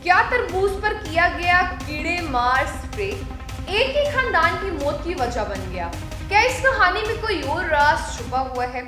क्या तरबूज पर किया गया कीड़े मार स्प्रे एक ही खानदान की मौत की वजह बन गया? क्या इस कहानी में कोई और राज छुपा हुआ है?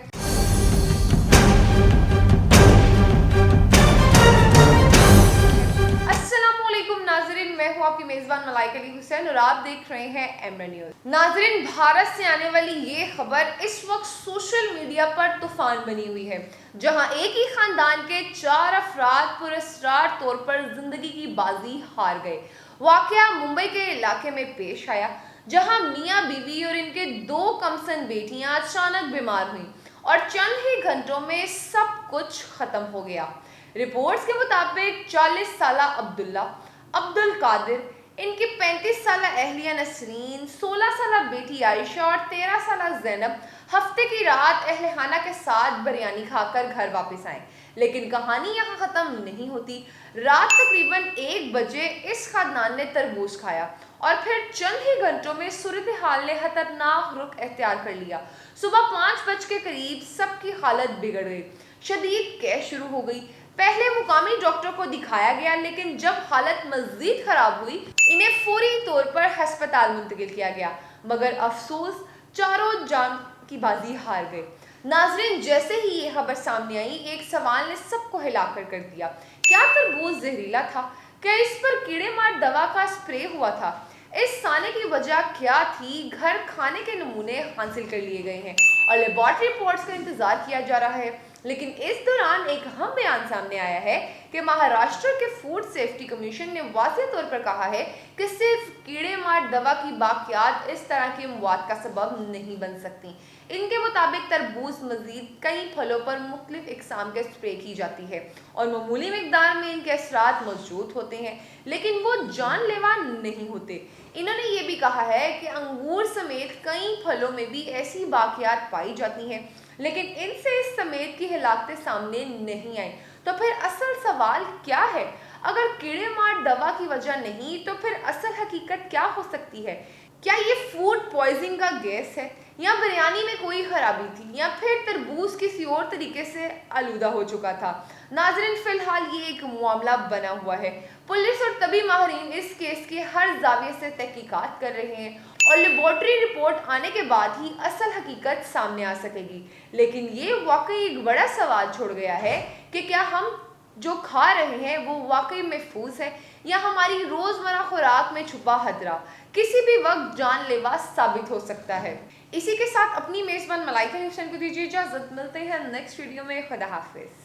अस्सलामुअलैकुम नाजरीन, मैं हूँ आपकी मेजबान मलाइका अली हुसैन और आप देख रहे हैं एमरा न्यूज। नाजरीन, भारत से आने वाली ये खबर इस वक्त सोशल मीडिया पर तूफान बनी हुई है, जहां एक ही खानदान के 4 अफराद पुरस्कार तौर पर जिंदगी की बाजी हार गए। वाकया मुंबई के इलाके में पेश आया, जहां मियां बीवी और इनके 2 कमसन बेटियां अचानक बीमार हुई और चंद ही घंटों में सब कुछ खत्म हो गया। रिपोर्ट्स के मुताबिक 40 साला अब्दुल्ला, अब्दुल कादिर, इनकी 35 साला अहलिया नसरीन, 16 साला बेटी आयशा और 13 साला ज़ैनब हफ्ते की रात अहलखाना के साथ बिरयानी खाकर घर वापस आए। लेकिन कहानी यहाँ ख़त्म नहीं होती। रात तकरीबन 1 बजे इस खानदान ने तरबूज खाया और फिर चंद ही घंटों में सूरत हाल ने खतरनाक रुख अख्तियार कर लिया। सुबह 5 बज के करीब सबकी हालत बिगड़ गई, शदीद कैश शुरू हो गई। पहले मुकामी डॉक्टर को दिखाया गया, लेकिन जब हालत मजीद खराब हुई इन्हें फौरी तौर पर हस्पताल मुंतकिल किया गया, मगर अफसोस चारों जान की बाजी हार गए। नाजरीन, जैसे ही ये खबर सामने आई, एक सवाल ने सबको हिलाकर कर दिया। क्या तरबूज जहरीला था? क्या इस पर कीड़े मार दवा का स्प्रे हुआ था? इस साने की वजह क्या थी? घर खाने के नमूने हासिल कर लिए गए हैं और लेबॉर्ट्री रिपोर्ट्स का इंतजार किया जा रहा है। लेकिन इस दौरान एक अहम बयान सामने आया है कि महाराष्ट्र के फूड सेफ्टी कमीशन ने वाज़ेह तौर पर कहा है कि सिर्फ कीड़े मार दवा की बाकियात इस तरह की मौत का सबब नहीं बन सकती। इनके मुताबिक तरबूज मजीद कई फलों पर मुख्तलिफ इकसाम के स्प्रे की जाती है और मामूली मिकदार में इनके असरात मौजूद होते हैं, लेकिन वो जानलेवा नहीं होते। इन्होंने ये भी कहा है कि अंगूर समेत कई फलों में भी ऐसी बाकियात पाई जाती हैं, लेकिन इनसे इस समेत की हिलाकतें सामने नहीं आई। तो फिर असल सवाल क्या है? अगर कीड़े मार दवा की वजह नहीं, तो फिर असल हकीकत क्या हो सकती है? क्या ये फूड पॉइजनिंग का गैस है, या बिरयानी में कोई खराबी थी, या फिर तरबूज किसी और तरीके से आलूदा हो चुका था? नाज़रीन, फिलहाल ये एक मामला बना हुआ है। पुलिस और तबी माहिरीन इस केस के हर जाविये से तहकीकात कर रहे हैं और लेबॉर्ट्री रिपोर्ट आने के बाद ही असल हकीकत सामने आ सकेगी। लेकिन ये वाकई एक बड़ा सवाल छोड़ गया है कि क्या हम जो खा रहे हैं वो वाकई महफूज है, या हमारी रोज़मर्रा खुराक में छुपा खतरा किसी भी वक्त जानलेवा साबित हो सकता है। इसी के साथ अपनी मेज़बान मलाइका हुसैन को दीजिए इजाज़त। मिलते हैं नेक्स्ट वीडियो में। खुदा हाफिज़।